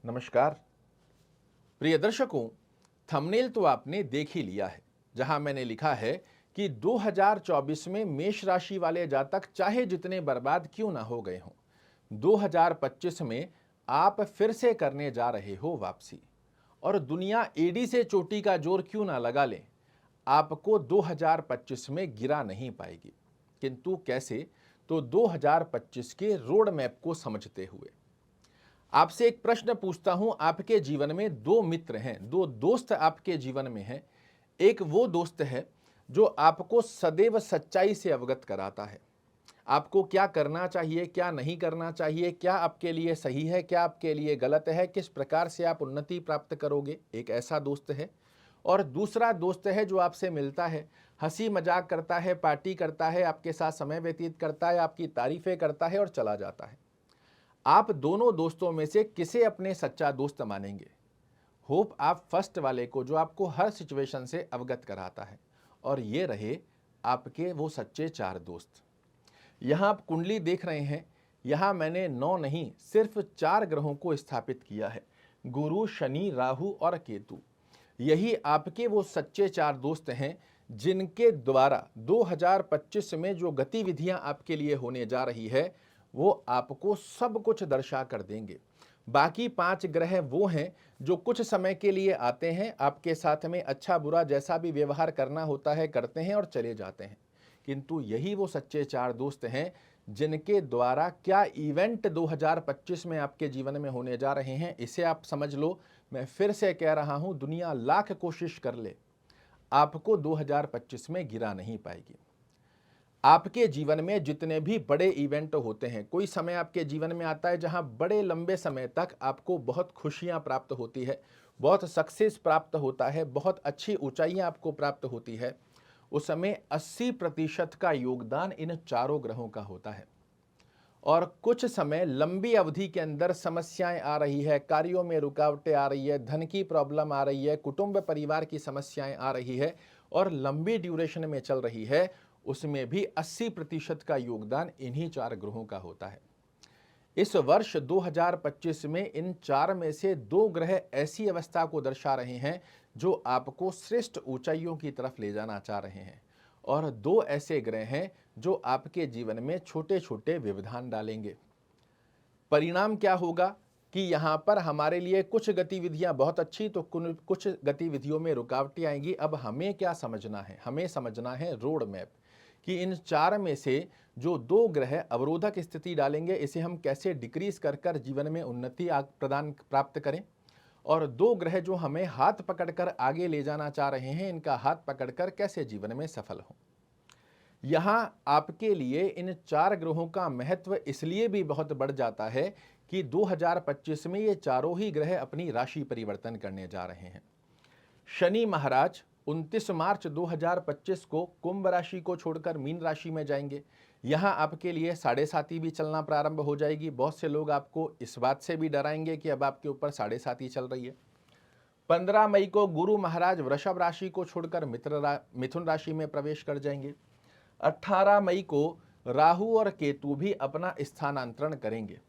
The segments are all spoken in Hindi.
नमस्कार प्रिय दर्शकों, थंबनेल तो आपने देख ही लिया है, जहां मैंने लिखा है कि 2024 में मेष राशि वाले जातक चाहे जितने बर्बाद क्यों ना हो गए हों, 2025 में आप फिर से करने जा रहे हो वापसी। और दुनिया एड़ी से चोटी का जोर क्यों ना लगा ले, आपको 2025 में गिरा नहीं पाएगी। किंतु कैसे? तो 2025 के रोड मैप को समझते हुए आपसे एक प्रश्न पूछता हूं। आपके जीवन में दो मित्र हैं, दो दोस्त आपके जीवन में हैं। एक वो दोस्त है जो आपको सदैव सच्चाई से अवगत कराता है, आपको क्या करना चाहिए, क्या नहीं करना चाहिए, क्या आपके लिए सही है, क्या आपके लिए गलत है, किस प्रकार से आप उन्नति प्राप्त करोगे। एक ऐसा दोस्त है। और दूसरा दोस्त है जो आपसे मिलता है, हंसी मजाक करता है, पार्टी करता है, आपके साथ समय व्यतीत करता है, आपकी तारीफें करता है और चला जाता है। आप दोनों दोस्तों में से किसे अपने सच्चा दोस्त मानेंगे? होप आप फर्स्ट वाले को, जो आपको हर सिचुएशन से अवगत कराता है। और ये रहे आपके वो सच्चे चार दोस्त। यहां आप कुंडली देख रहे हैं, यहां मैंने 9 नहीं सिर्फ 4 ग्रहों को स्थापित किया है, गुरु, शनि, राहु और केतु। यही आपके वो सच्चे चार दोस्त हैं जिनके द्वारा 2025 में जो गतिविधियां आपके लिए होने जा रही है वो आपको सब कुछ दर्शा कर देंगे। बाकी 5 ग्रह वो हैं जो कुछ समय के लिए आते हैं, आपके साथ में अच्छा बुरा जैसा भी व्यवहार करना होता है करते हैं और चले जाते हैं। किंतु यही वो सच्चे चार दोस्त हैं जिनके द्वारा क्या इवेंट 2025 में आपके जीवन में होने जा रहे हैं, इसे आप समझ लो। मैं फिर से कह रहा हूं, दुनिया लाख कोशिश कर ले, आपको 2025 में गिरा नहीं पाएगी। आपके जीवन में जितने भी बड़े इवेंट होते हैं, कोई समय आपके जीवन में आता है जहां बड़े लंबे समय तक आपको बहुत खुशियां प्राप्त होती है, बहुत सक्सेस प्राप्त होता है, बहुत अच्छी ऊंचाइयां आपको प्राप्त होती है। उस समय 80% का योगदान इन चारों ग्रहों का होता है। और कुछ समय लंबी अवधि के अंदर समस्याएं आ रही है, कार्यों में रुकावटें आ रही है, धन की प्रॉब्लम आ रही है, कुटुंब परिवार की समस्याएं आ रही है और लंबी ड्यूरेशन में चल रही है, उसमें भी 80% का योगदान इन्हीं चार ग्रहों का होता है। इस वर्ष 2025 में इन चार में से 2 ग्रह ऐसी अवस्था को दर्शा रहे हैं जो आपको श्रेष्ठ ऊंचाइयों की तरफ ले जाना चाह रहे हैं, और 2 ऐसे ग्रह हैं जो आपके जीवन में छोटे छोटे व्यवधान डालेंगे। परिणाम क्या होगा कि यहाँ पर हमारे लिए कुछ गतिविधियां बहुत अच्छी तो कुछ गतिविधियों में रुकावटें आएंगी। अब हमें क्या समझना है? हमें समझना है रोड मैप, कि इन चार में से जो 2 ग्रह अवरोधक स्थिति डालेंगे, इसे हम कैसे डिक्रीज कर कर जीवन में उन्नति प्रदान प्राप्त करें। और 2 ग्रह जो हमें हाथ पकड़कर आगे ले जाना चाह रहे हैं, इनका हाथ पकड़कर कैसे जीवन में सफल हों। यहां आपके लिए इन 4 ग्रहों का महत्व इसलिए भी बहुत बढ़ जाता है कि 2025 में ये चारों ही ग्रह अपनी राशि परिवर्तन करने जा रहे हैं। शनि महाराज 29 मार्च 2025 को कुंभ राशि को छोड़कर मीन राशि में जाएंगे। यहां आपके लिए साढ़े साती भी चलना प्रारंभ हो जाएगी। बहुत से लोग आपको इस बात से भी डराएंगे कि अब आपके ऊपर साढ़े साती चल रही है। 15 मई को गुरु महाराज वृषभ राशि को छोड़कर मिथुन राशि में प्रवेश कर जाएंगे। 18 मई को राहु और केतु भी अपना स्थानांतरण करेंगे।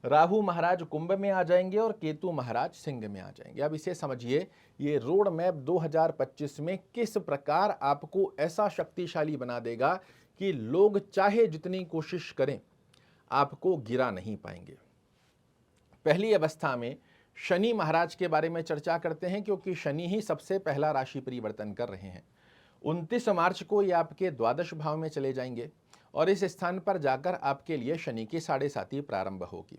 राहु महाराज कुंभ में आ जाएंगे और केतु महाराज सिंह में आ जाएंगे। अब इसे समझिए, ये रोड मैप 2025 में किस प्रकार आपको ऐसा शक्तिशाली बना देगा कि लोग चाहे जितनी कोशिश करें, आपको गिरा नहीं पाएंगे। पहली अवस्था में शनि महाराज के बारे में चर्चा करते हैं, क्योंकि शनि ही सबसे पहला राशि परिवर्तन कर रहे हैं। 29 मार्च को ये आपके द्वादश भाव में चले जाएंगे और इस स्थान पर जाकर आपके लिए शनि की साढ़े साती प्रारंभ होगी।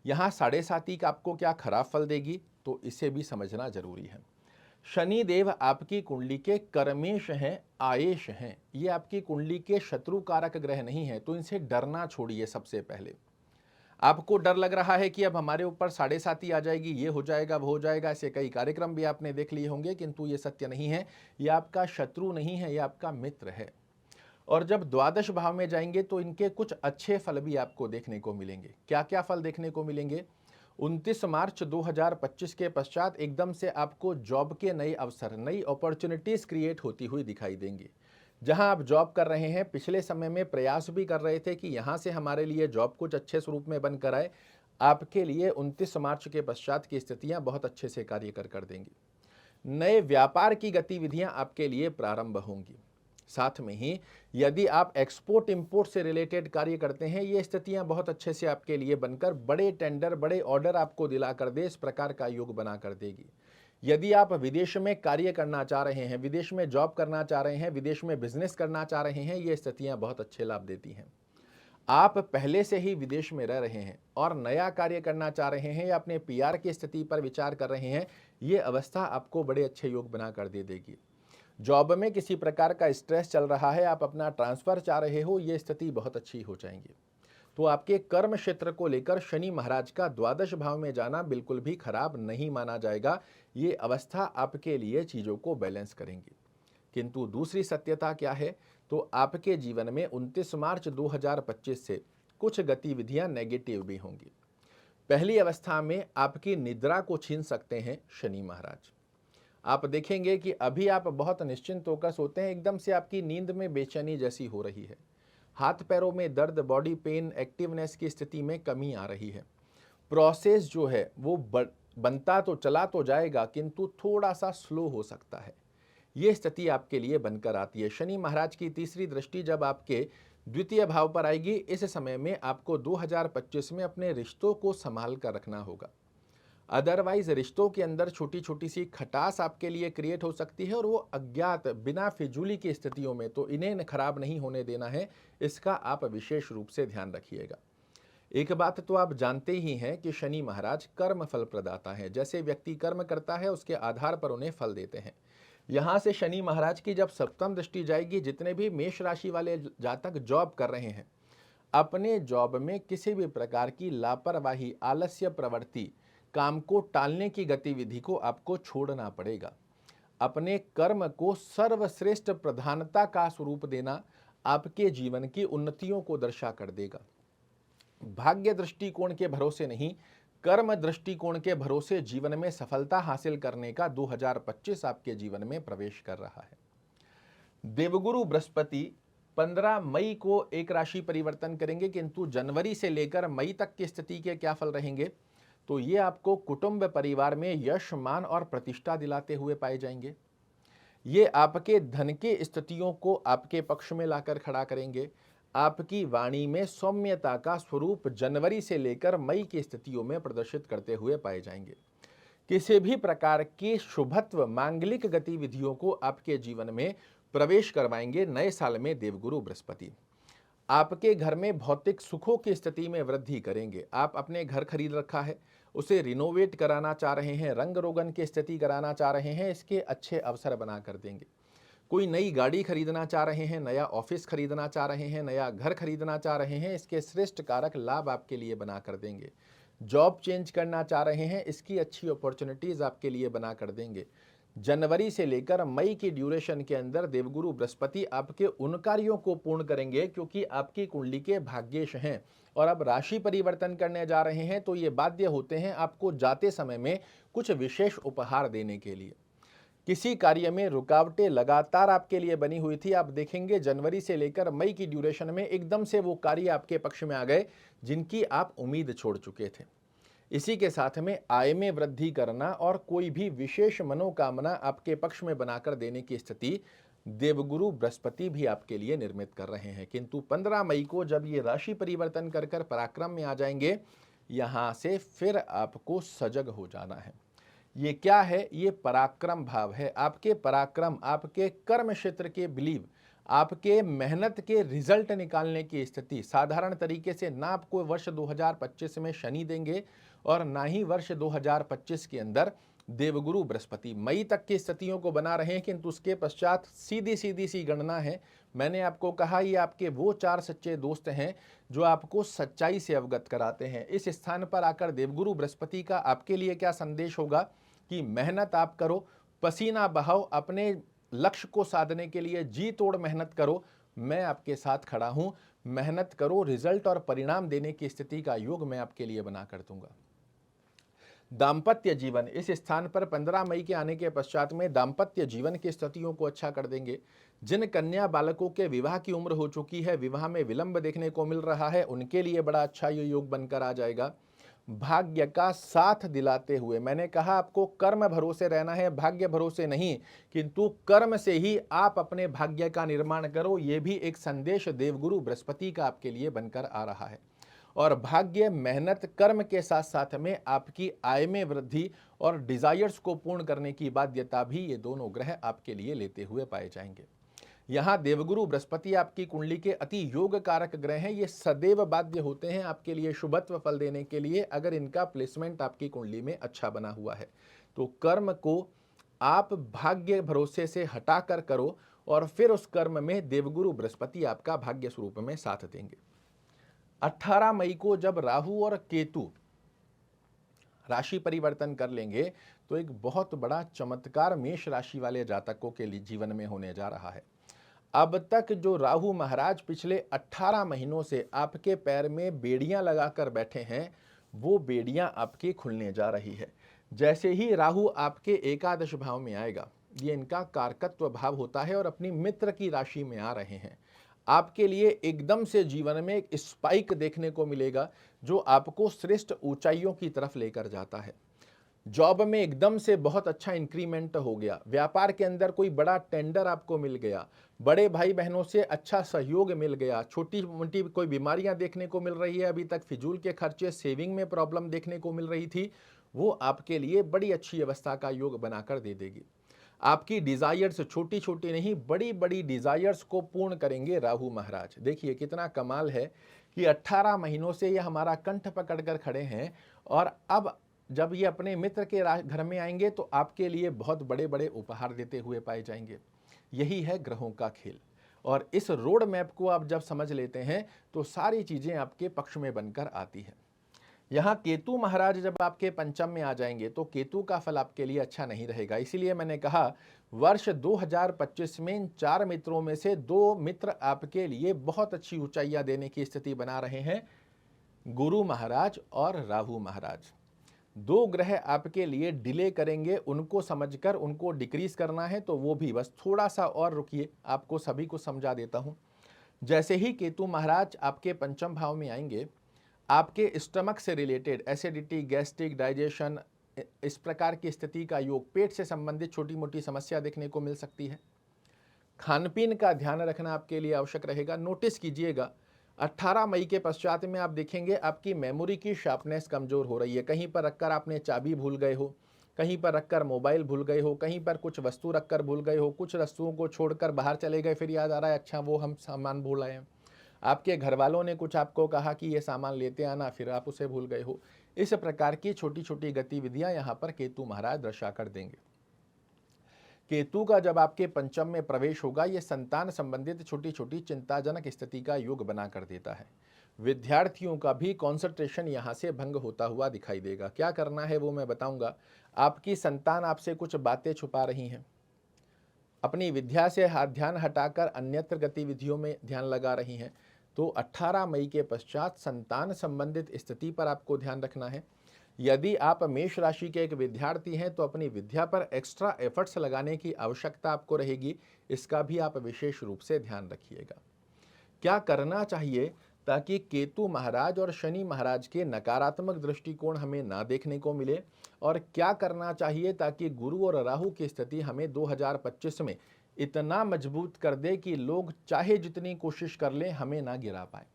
यहाँ साढ़े साती का आपको क्या खराब फल देगी, तो इसे भी समझना जरूरी है। शनि देव आपकी कुंडली के कर्मेश हैं, आयेश हैं। ये आपकी कुंडली के शत्रु कारक ग्रह नहीं है, तो इनसे डरना छोड़िए। सबसे पहले आपको डर लग रहा है कि अब हमारे ऊपर साढ़े साती आ जाएगी, ये हो जाएगा, वो हो जाएगा, ऐसे कई कार्यक्रम भी आपने देख लिए होंगे, किंतु ये सत्य नहीं है। ये आपका शत्रु नहीं है, ये आपका मित्र है। और जब द्वादश भाव में जाएंगे तो इनके कुछ अच्छे फल भी आपको देखने को मिलेंगे। क्या क्या फल देखने को मिलेंगे? 29 मार्च 2025 के पश्चात एकदम से आपको जॉब के नए अवसर, नई अपॉर्चुनिटीज क्रिएट होती हुई दिखाई देंगी। जहां आप जॉब कर रहे हैं, पिछले समय में प्रयास भी कर रहे थे कि यहां से हमारे लिए जॉब कुछ अच्छे स्वरूप में बनकर आए, आपके लिए 29 मार्च के पश्चात की स्थितियां बहुत अच्छे से कार्य कर देंगी। नए व्यापार की गतिविधियां आपके लिए प्रारंभ होंगी। साथ में ही यदि आप एक्सपोर्ट इंपोर्ट से रिलेटेड कार्य करते हैं, ये स्थितियां बहुत अच्छे से आपके लिए बनकर बड़े टेंडर, बड़े ऑर्डर आपको दिला कर दे, इस प्रकार का योग बना कर देगी। यदि आप विदेश में कार्य करना चाह रहे हैं, विदेश में जॉब करना चाह रहे हैं, विदेश में बिजनेस करना चाह रहे हैं, ये स्थितियां बहुत अच्छे लाभ देती हैं। आप पहले से ही विदेश में रह रहे हैं और नया कार्य करना चाह रहे हैं या अपने पीआर की स्थिति पर विचार कर रहे हैं, ये अवस्था आपको बड़े अच्छे योग बना कर दे देगी। जॉब में किसी प्रकार का स्ट्रेस चल रहा है, आप अपना ट्रांसफर चाह रहे हो, ये स्थिति बहुत अच्छी हो जाएंगी। तो आपके कर्म क्षेत्र को लेकर शनि महाराज का द्वादश भाव में जाना बिल्कुल भी खराब नहीं माना जाएगा। ये अवस्था आपके लिए चीजों को बैलेंस करेंगी। किंतु दूसरी सत्यता क्या है, तो आपके जीवन में 29 मार्च 2025 से कुछ गतिविधियां नेगेटिव भी होंगी। पहली अवस्था में आपकी निद्रा को छीन सकते हैं शनि महाराज। आप देखेंगे कि अभी आप बहुत निश्चिंत होकर सोते हैं, एकदम से आपकी नींद में बेचैनी जैसी हो रही है, हाथ पैरों में दर्द, बॉडी पेन, एक्टिवनेस की स्थिति में कमी आ रही है। प्रोसेस जो है वो बनता तो चला तो जाएगा, किंतु थोड़ा सा स्लो हो सकता है। ये स्थिति आपके लिए बनकर आती है। शनि महाराज की तीसरी दृष्टि जब आपके द्वितीय भाव पर आएगी, इस समय में आपको 2025 में अपने रिश्तों को संभाल कर रखना होगा। अदरवाइज रिश्तों के अंदर छोटी छोटी सी खटास आपके लिए क्रिएट हो सकती है और वो अज्ञात, बिना फिजूली की स्थितियों में, तो इन्हें खराब नहीं होने देना है, इसका आप विशेष रूप से ध्यान रखिएगा। एक बात तो आप जानते ही हैं कि शनि महाराज कर्म फल प्रदाता है। जैसे व्यक्ति कर्म करता है उसके आधार पर उन्हें फल देते हैं। यहां से शनि महाराज की जब सप्तम दृष्टि जाएगी, जितने भी मेष राशि वाले जातक जॉब कर रहे हैं, अपने जॉब में किसी भी प्रकार की लापरवाही, आलस्य प्रवृत्ति, काम को टालने की गतिविधि को आपको छोड़ना पड़ेगा। अपने कर्म को सर्वश्रेष्ठ प्रधानता का स्वरूप देना आपके जीवन की उन्नतियों को दर्शा कर देगा। भाग्य दृष्टिकोण के भरोसे नहीं, कर्म दृष्टिकोण के भरोसे जीवन में सफलता हासिल करने का 2025 आपके जीवन में प्रवेश कर रहा है। देवगुरु बृहस्पति 15 मई को एक राशि परिवर्तन करेंगे, किंतु जनवरी से लेकर मई तक की स्थिति के क्या फल रहेंगे, तो ये आपको कुटुंब परिवार में यश, मान और प्रतिष्ठा दिलाते हुए पाए जाएंगे। ये आपके धन की स्थितियों को आपके पक्ष में लाकर खड़ा करेंगे। आपकी वाणी में सौम्यता का स्वरूप जनवरी से लेकर मई की स्थितियों में प्रदर्शित करते हुए पाए जाएंगे। किसी भी प्रकार की शुभत्व, मांगलिक गतिविधियों को आपके जीवन में प्रवेश करवाएंगे नए साल में देवगुरु बृहस्पति। आपके घर में भौतिक सुखों की स्थिति में वृद्धि करेंगे। आप अपने घर खरीद रखा है, उसे रिनोवेट कराना चाह रहे हैं, रंग रोगन की स्थिति कराना चाह रहे हैं, इसके अच्छे अवसर बना कर देंगे। कोई नई गाड़ी खरीदना चाह रहे हैं, नया ऑफिस खरीदना चाह रहे हैं, नया घर खरीदना चाह रहे हैं, इसके श्रेष्ठ कारक लाभ आपके लिए बना कर देंगे। जॉब चेंज करना चाह रहे हैं, इसकी अच्छी अपॉर्चुनिटीज आपके लिए बना कर देंगे। जनवरी से लेकर मई की ड्यूरेशन के अंदर देवगुरु बृहस्पति आपके उन कार्यों को पूर्ण करेंगे क्योंकि आपकी कुंडली के भाग्येश हैं और अब राशि परिवर्तन करने जा रहे हैं, तो ये बाध्य होते हैं आपको जाते समय में कुछ विशेष उपहार देने के लिए। किसी कार्य में रुकावटें लगातार आपके लिए बनी हुई थी, आप देखेंगे जनवरी से लेकर मई की ड्यूरेशन में एकदम से वो कार्य आपके पक्ष में आ गए जिनकी आप उम्मीद छोड़ चुके थे। इसी के साथ में आय में वृद्धि करना और कोई भी विशेष मनोकामना आपके पक्ष में बनाकर देने की स्थिति देवगुरु बृहस्पति भी आपके लिए निर्मित कर रहे हैं। किंतु 15 मई को जब ये राशि परिवर्तन कर कर पराक्रम में आ जाएंगे, यहां से फिर आपको सजग हो जाना है। ये क्या है? ये पराक्रम भाव है। आपके पराक्रम, आपके कर्म क्षेत्र के बिलीव, आपके मेहनत के रिजल्ट निकालने की स्थिति साधारण तरीके से ना आपको वर्ष 2025 में शनि देंगे और ना ही वर्ष 2025 के अंदर देवगुरु बृहस्पति। मई तक की स्थितियों को बना रहे हैं, किंतु उसके पश्चात सीधी सीधी सी गणना है। मैंने आपको कहा ये आपके वो 4 सच्चे दोस्त हैं जो आपको सच्चाई से अवगत कराते हैं। इस स्थान पर आकर देवगुरु बृहस्पति का आपके लिए क्या संदेश होगा कि मेहनत आप करो, पसीना बहाओ, अपने लक्ष्य को साधने के लिए जी तोड़ मेहनत करो, मैं आपके साथ खड़ा हूं। मेहनत करो, रिजल्ट और परिणाम देने की स्थिति का योग मैं आपके लिए बना कर दूंगा। दाम्पत्य जीवन, इस स्थान पर 15 मई के आने के पश्चात में दाम्पत्य जीवन की स्थितियों को अच्छा कर देंगे। जिन कन्या बालकों के विवाह की उम्र हो चुकी है, विवाह में विलंब देखने को मिल रहा है, उनके लिए बड़ा अच्छा ये योग बनकर आ जाएगा। भाग्य का साथ दिलाते हुए। मैंने कहा आपको कर्म भरोसे रहना है, भाग्य भरोसे नहीं, किंतु कर्म से ही आप अपने भाग्य का निर्माण करो। ये भी एक संदेश देवगुरु बृहस्पति का आपके लिए बनकर आ रहा है। और भाग्य, मेहनत, कर्म के साथ साथ में आपकी आय में वृद्धि और डिजायर्स को पूर्ण करने की बाध्यता भी ये दोनों ग्रह आपके लिए लेते हुए पाए जाएंगे। यहाँ देवगुरु बृहस्पति आपकी कुंडली के अति योग कारक ग्रह हैं। ये सदैव बाध्य होते हैं आपके लिए शुभत्व फल देने के लिए, अगर इनका प्लेसमेंट आपकी कुंडली में अच्छा बना हुआ है। तो कर्म को आप भाग्य भरोसे से हटाकर करो और फिर उस कर्म में देवगुरु बृहस्पति आपका भाग्य स्वरूप में साथ देंगे। 18 मई को जब राहु और केतु राशि परिवर्तन कर लेंगे तो एक बहुत बड़ा चमत्कार मेष राशि वाले जातकों के लिए जीवन में होने जा रहा है। अब तक जो राहु महाराज पिछले 18 महीनों से आपके पैर में बेड़ियां लगाकर बैठे हैं, वो बेड़ियां आपकी खुलने जा रही है। जैसे ही राहु आपके एकादश भाव में आएगा, ये इनका कारकत्व भाव होता है और अपनी मित्र की राशि में आ रहे हैं, आपके लिए एकदम से जीवन में एक स्पाइक देखने को मिलेगा जो आपको श्रेष्ठ ऊंचाइयों की तरफ लेकर जाता है। जॉब में एकदम से बहुत अच्छा इंक्रीमेंट हो गया, व्यापार के अंदर कोई बड़ा टेंडर आपको मिल गया, बड़े भाई बहनों से अच्छा सहयोग मिल गया, छोटी मोटी कोई बीमारियां देखने को मिल रही है, अभी तक फिजूल के खर्चे, सेविंग में प्रॉब्लम देखने को मिल रही थी, वो आपके लिए बड़ी अच्छी अवस्था का योग बनाकर दे देगी। आपकी डिजायर्स छोटी छोटी नहीं, बड़ी बड़ी डिजायर्स को पूर्ण करेंगे राहु महाराज। देखिए कितना कमाल है कि 18 महीनों से ये हमारा कंठ पकड़कर खड़े हैं और अब जब ये अपने मित्र के घर में आएंगे तो आपके लिए बहुत बड़े बड़े उपहार देते हुए पाए जाएंगे। यही है ग्रहों का खेल, और इस रोड मैप को आप जब समझ लेते हैं तो सारी चीजें आपके पक्ष में बनकर आती है। यहाँ केतु महाराज जब आपके पंचम में आ जाएंगे तो केतु का फल आपके लिए अच्छा नहीं रहेगा। इसीलिए मैंने कहा वर्ष 2025 में इन 4 मित्रों में से 2 मित्र आपके लिए बहुत अच्छी ऊंचाइयां देने की स्थिति बना रहे हैं, गुरु महाराज और राहु महाराज। 2 ग्रह आपके लिए डिले करेंगे, उनको समझकर उनको डिक्रीज करना है तो वो भी बस थोड़ा सा और रुकिए, आपको सभी को समझा देता हूं। जैसे ही केतु महाराज आपके पंचम भाव में आएंगे, आपके स्टमक से रिलेटेड एसिडिटी, गैस्ट्रिक, डाइजेशन, इस प्रकार की स्थिति का योग, पेट से संबंधित छोटी मोटी समस्या देखने को मिल सकती है। खान पीन का ध्यान रखना आपके लिए आवश्यक रहेगा। नोटिस कीजिएगा 18 मई के पश्चात में आप देखेंगे आपकी मेमोरी की शार्पनेस कमजोर हो रही है। कहीं पर रखकर आपने चाबी भूल गए हो, कहीं पर रखकर मोबाइल भूल गए हो, कहीं पर कुछ वस्तु रखकर भूल गए हो, कुछ वस्तुओं को छोड़कर बाहर चले गए, फिर याद आ रहा है अच्छा वो हम सामान भूल आए हैं। आपके घर वालों ने कुछ आपको कहा कि ये सामान लेते आना, फिर आप उसे भूल गए हो। इस प्रकार की छोटी छोटी गतिविधियां यहाँ पर केतु महाराज दर्शा कर देंगे। केतु का जब आपके पंचम में प्रवेश होगा, ये संतान संबंधित छोटी छोटी चिंताजनक स्थिति का योग बना कर देता है। विद्यार्थियों का भी कॉन्सेंट्रेशन यहाँ से भंग होता हुआ दिखाई देगा। क्या करना है वो मैं बताऊंगा। आपकी संतान आपसे कुछ बातें छुपा रही हैं, अपनी विद्या से ध्यान हटाकर अन्यत्र गतिविधियों में ध्यान लगा रही हैं, तो 18 मई के पश्चात संतान संबंधित स्थिति पर आपको ध्यान रखना है। यदि आप मेष राशि के एक विद्यार्थी हैं तो अपनी विद्या पर एक्स्ट्रा एफर्ट्स लगाने की आवश्यकता आपको रहेगी, इसका भी आप विशेष रूप से ध्यान रखिएगा। क्या करना चाहिए ताकि केतु महाराज और शनि महाराज के नकारात्मक दृष्टिकोण हमें ना देखने को मिले, और क्या करना चाहिए ताकि गुरु और राहु की स्थिति हमें 2025 में इतना मजबूत कर दे कि लोग चाहे जितनी कोशिश कर लें हमें ना गिरा पाए।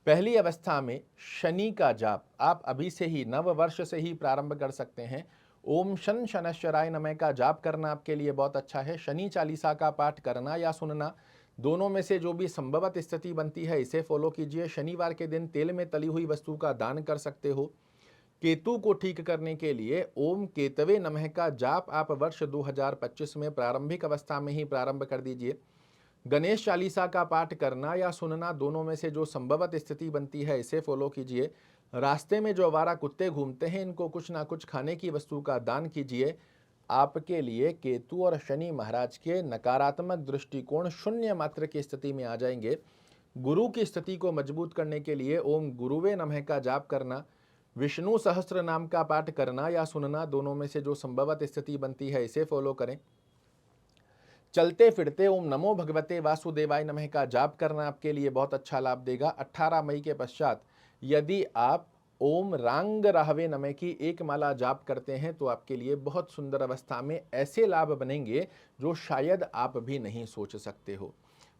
पहली अवस्था में शनि का जाप आप अभी से ही नव वर्ष से ही प्रारंभ कर सकते हैं। ओम शन शनश्चराय नमः का जाप करना आपके लिए बहुत अच्छा है। शनि चालीसा का पाठ करना या सुनना, दोनों में से जो भी संभवत स्थिति बनती है इसे फॉलो कीजिए। शनिवार के दिन तेल में तली हुई वस्तु का दान कर सकते हो। केतु को ठीक करने के लिए ओम केतवे नमः का जाप आप वर्ष 2025 में प्रारंभिक अवस्था में ही प्रारंभ कर दीजिए। गणेश चालीसा का पाठ करना या सुनना, दोनों में से जो संभवत स्थिति बनती है इसे फॉलो कीजिए। रास्ते में जो आवारा कुत्ते घूमते हैं इनको कुछ ना कुछ खाने की वस्तु का दान कीजिए। आपके लिए केतु और शनि महाराज के नकारात्मक दृष्टिकोण शून्य मात्र की स्थिति में आ जाएंगे। गुरु की स्थिति को मजबूत करने के लिए ओम गुरुवे नमः का जाप करना, विष्णु सहस्त्र नाम का पाठ करना या सुनना, दोनों में से जो संभवत स्थिति बनती है इसे फॉलो करें। चलते फिरते ओम नमो भगवते वासुदेवाय नमः का जाप करना आपके लिए बहुत अच्छा लाभ देगा। 18 मई के पश्चात यदि आप ओम रांग राहवे नमः की एक माला जाप करते हैं तो आपके लिए बहुत सुंदर अवस्था में ऐसे लाभ बनेंगे जो शायद आप भी नहीं सोच सकते हो।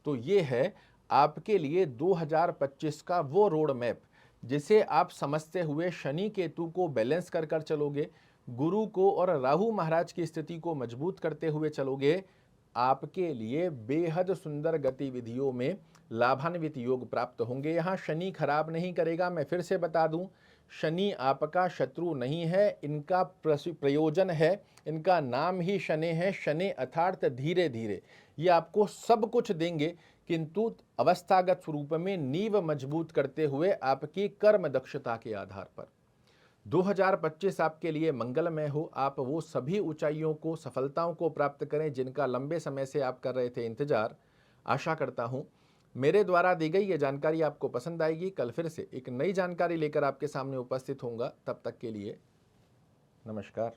तो ये है आपके लिए 2025 का वो रोड मैप जिसे आप समझते हुए शनि केतु को बैलेंस कर कर चलोगे, गुरु को और राहु महाराज की स्थिति को मजबूत करते हुए चलोगे, आपके लिए बेहद सुंदर गतिविधियों में लाभान्वित योग प्राप्त होंगे। यहाँ शनि खराब नहीं करेगा। मैं फिर से बता दूं, शनि आपका शत्रु नहीं है, इनका प्रयोजन है, इनका नाम ही शनि है। शनि अर्थात धीरे धीरे ये आपको सब कुछ देंगे, किंतु अवस्थागत स्वरूप में नींव मजबूत करते हुए आपकी कर्म दक्षता के आधार पर। 2025 आपके लिए मंगलमय हो, आप वो सभी ऊंचाइयों को, सफलताओं को प्राप्त करें जिनका लंबे समय से आप कर रहे थे इंतजार। आशा करता हूं मेरे द्वारा दी गई ये जानकारी आपको पसंद आएगी। कल फिर से एक नई जानकारी लेकर आपके सामने उपस्थित होऊंगा। तब तक के लिए नमस्कार।